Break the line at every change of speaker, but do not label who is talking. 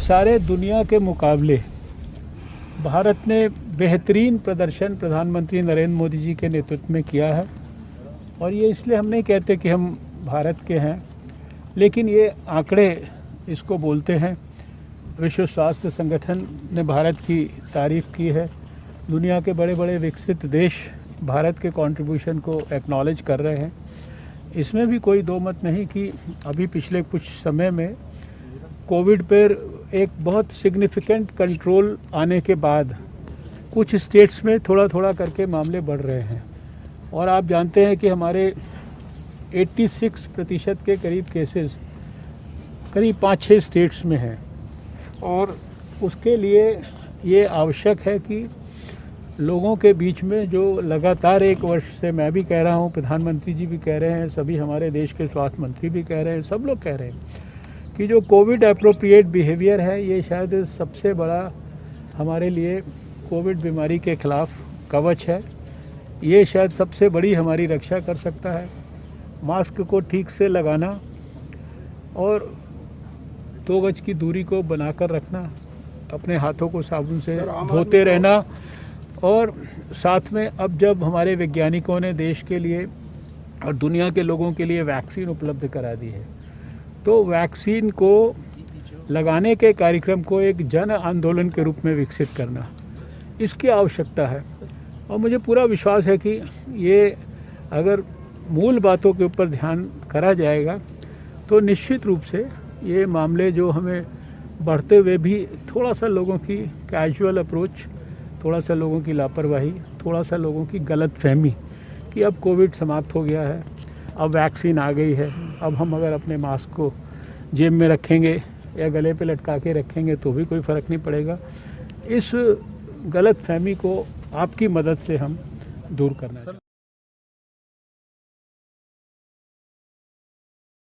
सारे दुनिया के मुकाबले भारत ने बेहतरीन प्रदर्शन प्रधानमंत्री नरेंद्र मोदी जी के नेतृत्व में किया है। और ये इसलिए हम नहीं कहते कि हम भारत के हैं, लेकिन ये आंकड़े इसको बोलते हैं। विश्व स्वास्थ्य संगठन ने भारत की तारीफ़ की है। दुनिया के बड़े बड़े विकसित देश भारत के कंट्रीब्यूशन को एक्नॉलेज कर रहे हैं। इसमें भी कोई दो मत नहीं कि अभी पिछले कुछ समय में कोविड पर एक बहुत सिग्निफिकेंट कंट्रोल आने के बाद कुछ स्टेट्स में थोड़ा थोड़ा करके मामले बढ़ रहे हैं। और आप जानते हैं कि हमारे 86% के करीब केसेस करीब 5-6 स्टेट्स में हैं। और उसके लिए ये आवश्यक है कि लोगों के बीच में जो लगातार 1 वर्ष से मैं भी कह रहा हूँ, प्रधानमंत्री जी भी कह रहे हैं, सभी हमारे देश के स्वास्थ्य मंत्री भी कह रहे हैं, सब लोग कह रहे हैं कि जो कोविड एप्रोप्रिएट बिहेवियर है ये शायद सबसे बड़ा हमारे लिए कोविड बीमारी के खिलाफ कवच है। ये शायद सबसे बड़ी हमारी रक्षा कर सकता है। मास्क को ठीक से लगाना और 2 गज की दूरी को बनाकर रखना, अपने हाथों को साबुन से धोते रहना। और साथ में अब जब हमारे वैज्ञानिकों ने देश के लिए और दुनिया के लोगों के लिए वैक्सीन उपलब्ध करा दी है, तो वैक्सीन को लगाने के कार्यक्रम को एक जन आंदोलन के रूप में विकसित करना, इसकी आवश्यकता है। और मुझे पूरा विश्वास है कि ये अगर मूल बातों के ऊपर ध्यान करा जाएगा तो निश्चित रूप से ये मामले जो हमें बढ़ते हुए भी थोड़ा सा लोगों की कैजुअल अप्रोच, थोड़ा सा लोगों की लापरवाही, थोड़ा सा लोगों की गलतफहमी कि अब कोविड समाप्त हो गया है, अब वैक्सीन आ गई है, अब हम अगर अपने मास्क को जेब में रखेंगे या गले पे लटका के रखेंगे तो भी कोई फ़र्क नहीं पड़ेगा। इस गलतफहमी को आपकी मदद से हम दूर करना चाहिए।